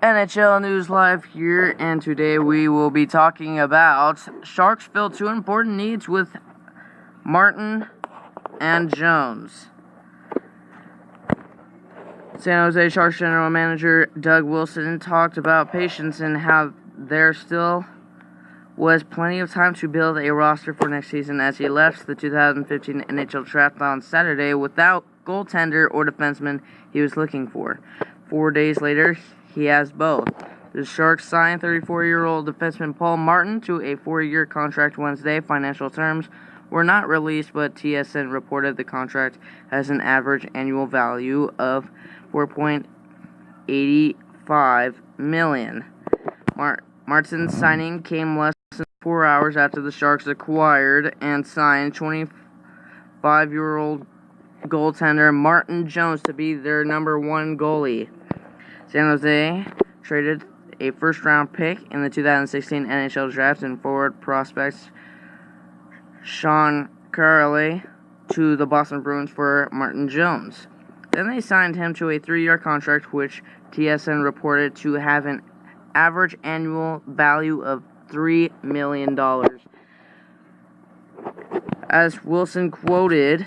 NHL News Live here, and today we will be talking about Sharks fill two important needs with Martin and Jones. San Jose Sharks General Manager Doug Wilson talked about patience and how there still was plenty of time to build a roster for next season as he left the 2015 NHL draft on Saturday without goaltender or defenseman he was looking for. 4 days later, he has both. The Sharks signed 34-year-old defenseman Paul Martin to a 4-year contract Wednesday. Financial terms were not released, but TSN reported the contract has an average annual value of $4.85 million. Martin's signing came less than 4 hours after the Sharks acquired and signed 25-year-old goaltender Martin Jones to be their number one goalie. San Jose traded a first-round pick in the 2016 NHL draft and forward prospects Sean Carley to the Boston Bruins for Martin Jones. Then they signed him to a 3-year contract, which TSN reported to have an average annual value of $3 million. As Wilson quoted,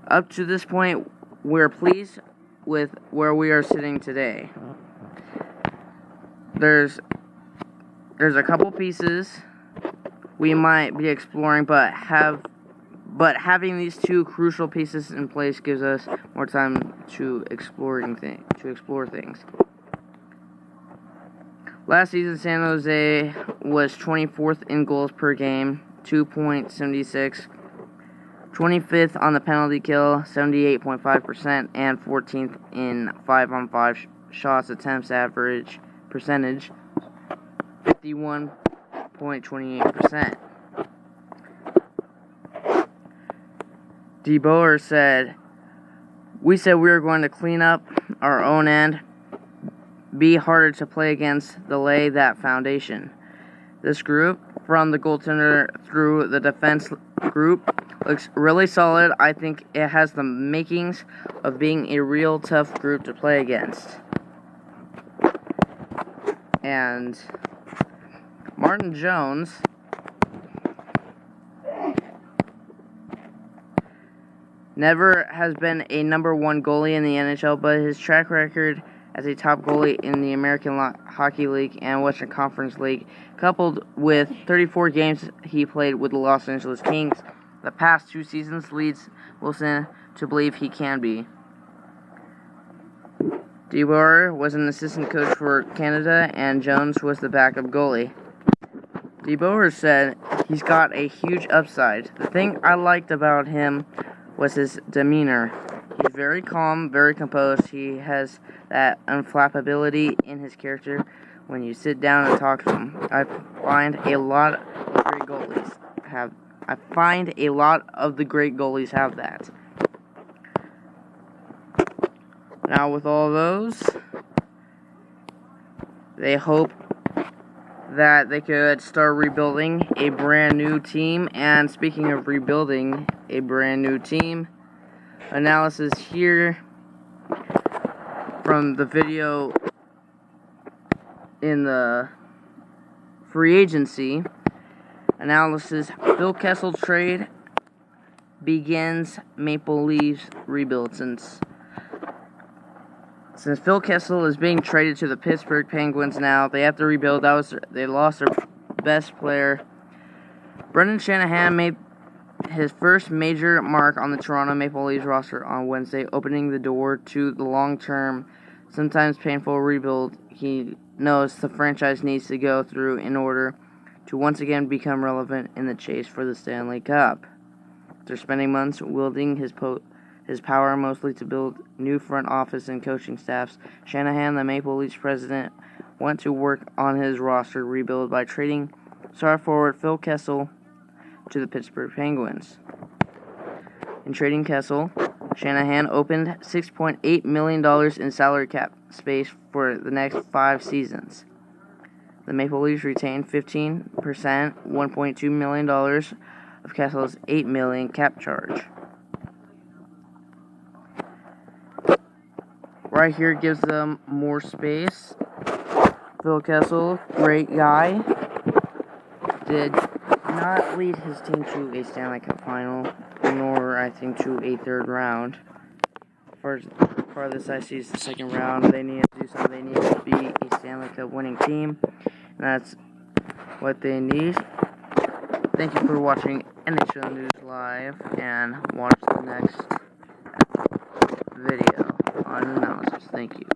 "Up to this point, we're pleased with where we are sitting today. There's a couple pieces we might be exploring, but having these two crucial pieces in place gives us more time to explore things." Last season, San Jose was 24th in goals per game, 2.76, 25th on the penalty kill, 78.5%, and 14th in 5-on-5 shots attempts average percentage, 51.28%. DeBoer said, "We said we were going to clean up our own end, be harder to play against, to lay that foundation. This group, from the goaltender through the defense group, looks really solid. I think it has the makings of being a real tough group to play against." And Martin Jones never has been a number one goalie in the NHL, but his track record as a top goalie in the American Hockey League and Western Conference League, coupled with 34 games he played with the Los Angeles Kings the past 2 seasons, leads Wilson to believe he can be. DeBoer was an assistant coach for Canada, and Jones was the backup goalie. DeBoer said, "He's got a huge upside. The thing I liked about him was his demeanor. He's very calm, very composed. He has that unflappability in his character when you sit down and talk to him. I find a lot of the great goalies have that." Now, with all those, they hope that they could start rebuilding a brand new team. And speaking of rebuilding a brand new team, analysis here from the video in the free agency analysis. Phil Kessel trade begins Maple Leafs rebuild. Since Phil Kessel is being traded to the Pittsburgh Penguins now, they have to rebuild. They lost their best player. Brendan Shanahan made his first major mark on the Toronto Maple Leafs roster on Wednesday, opening the door to the long-term, sometimes painful rebuild he knows the franchise needs to go through in order to once again become relevant in the chase for the Stanley Cup. After spending months wielding his power mostly to build new front office and coaching staffs, Shanahan, the Maple Leafs president, went to work on his roster rebuild by trading star forward Phil Kessel to the Pittsburgh Penguins. In trading Kessel, Shanahan opened $6.8 million in salary cap space for the next 5 seasons. The Maple Leafs retained 15%, $1.2 million of Kessel's $8 million cap charge. right here gives them more space. Phil Kessel, great guy, did not lead his team to a Stanley Cup final, nor I think to a third round. Farthest I see is the second round. They need to do something. They need to be a Stanley Cup winning team, and that's what they need. Thank you for watching NHL News Live, and watch the next video on analysis. Thank you.